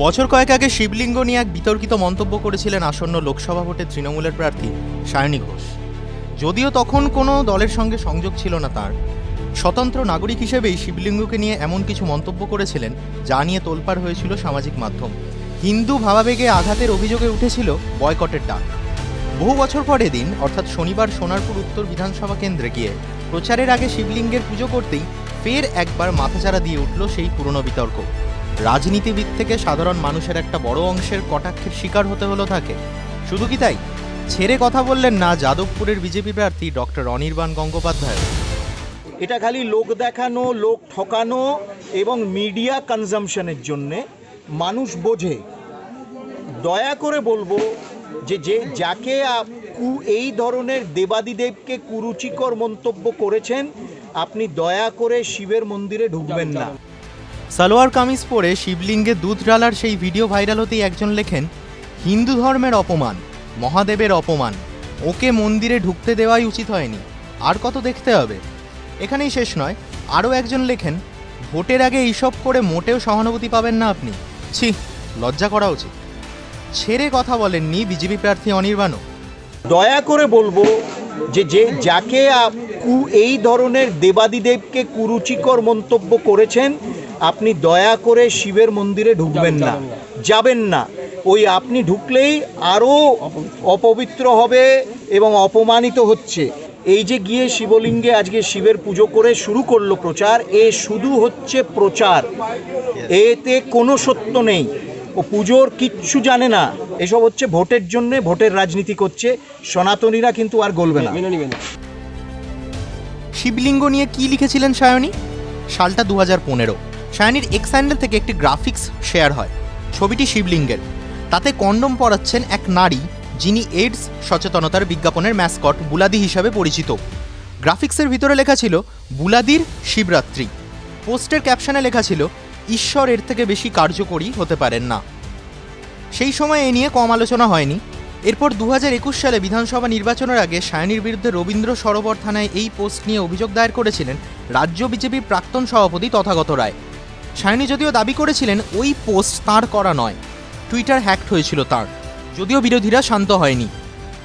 বছর কয়েক আগে শিবলিঙ্গ নিয়ে এক বিতর্কিত মন্তব্য করেছিলেন আসন্ন লোকসভা ভোটে তৃণমূলের প্রার্থী সায়নী ঘোষ। যদিও তখন কোনো দলের সঙ্গে সংযোগ ছিল না তার, স্বতন্ত্র নাগরিক হিসেবেই শিবলিঙ্গকে নিয়ে এমন কিছু মন্তব্য করেছিলেন যা নিয়ে তোলপাড় হয়েছিল সামাজিক মাধ্যম। হিন্দু ভাবাবেগে আঘাতের অভিযোগে উঠেছিল বয়কটের ডাক। বহু বছর পর এদিন অর্থাৎ শনিবার সোনারপুর উত্তর বিধানসভা কেন্দ্রে গিয়ে প্রচারের আগে শিবলিঙ্গের পুজো করতেই ফের একবার মাথাচাড়া দিয়ে উঠল সেই পুরনো বিতর্ক। রাজনীতিবিদ থেকে সাধারণ মানুষের একটা বড় অংশের কটাক্ষের শিকার হতে হলো তাকে। শুধু কি তাই, ছেড়ে কথা বললেন না যাদবপুরের বিজেপি প্রার্থী ডক্টর অনির্বাণ গঙ্গোপাধ্যায়। এটা খালি লোক দেখানো, লোক ঠকানো এবং মিডিয়া কনজামশনের জন্যে মানুষ বোঝে। দয়া করে বলবো যে যাকে এই ধরনের দেবাদিদেবকে কুরুচিকর মন্তব্য করেছেন, আপনি দয়া করে শিবের মন্দিরে ঢুকবেন না। সালোয়ার কামিজ পরে শিবলিঙ্গে দুধ ঢালার সেই ভিডিও ভাইরাল হতেই একজন লেখেন, হিন্দু ধর্মের অপমান, মহাদেবের অপমান, ওকে মন্দিরে ঢুকতে দেওয়াই উচিত হয়নি, আর কত দেখতে হবে। এখানেই শেষ নয়, আরও একজন লেখেন, ভোটের আগে এইসব করে মোটেও সহানুভূতি পাবেন না আপনি, ছি, লজ্জা করা উচিত। ছেড়ে কথা বলেননি বিজেপি প্রার্থী অনির্বাণও। দয়া করে বলবো যে যাকে এই ধরনের দেবাদিদেবকে কুরুচিকর মন্তব্য করেছেন, আপনি দয়া করে শিবের মন্দিরে ঢুকবেন না, যাবেন না। ওই আপনি ঢুকলেই আরও অপবিত্র হবে এবং অপমানিত হচ্ছে। এই যে গিয়ে শিবলিঙ্গে আজকে শিবের পুজো করে শুরু করলো প্রচার, এ শুধু হচ্ছে প্রচার, এতে কোনো সত্য নেই। ও পুজোর কিচ্ছু জানে না, এসব হচ্ছে ভোটের জন্য, ভোটের রাজনীতি করছে। সনাতনীরা কিন্তু আর গলবে না। শিবলিঙ্গ নিয়ে কি লিখেছিলেন সায়নী? সালটা 2015। সায়নীর এক্স হ্যান্ডেল থেকে একটি গ্রাফিক্স শেয়ার হয়, ছবিটি শিবলিঙ্গের। তাতে কন্ডম পরাচ্ছেন এক নারী, যিনি এইডস সচেতনতার বিজ্ঞাপনের ম্যাসকট বুলাদি হিসাবে পরিচিত। গ্রাফিক্সের ভিতরে লেখা ছিল বুলাদির শিবরাত্রি। পোস্টের ক্যাপশনে লেখা ছিল, ঈশ্বর এর থেকে বেশি কার্যকরী হতে পারেন না। সেই সময় এ নিয়ে কম আলোচনা হয়নি। এরপর 2021 সালে বিধানসভা নির্বাচনের আগে সায়নীর বিরুদ্ধে রবীন্দ্র সরোবর থানায় এই পোস্ট নিয়ে অভিযোগ দায়ের করেছিলেন রাজ্য বিজেপির প্রাক্তন সভাপতি তথাগত রায়। সায়নী যদিও দাবি করেছিলেন ওই পোস্ট তাঁর করা নয়, টুইটার হ্যাকড হয়েছিল তাঁর। যদিও বিরোধীরা শান্ত হয়নি,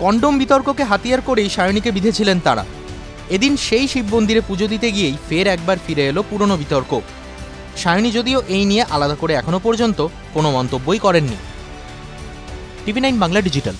কন্ডম বিতর্ককে হাতিয়ার করেই সায়নীকে বিঁধেছিলেন তারা। এদিন সেই শিব মন্দিরে পুজো দিতে গিয়েই ফের একবার ফিরে এলো পুরনো বিতর্ক। সায়নী যদিও এই নিয়ে আলাদা করে এখনো পর্যন্ত কোনো মন্তব্যই করেননি। TV9 Bangla digital.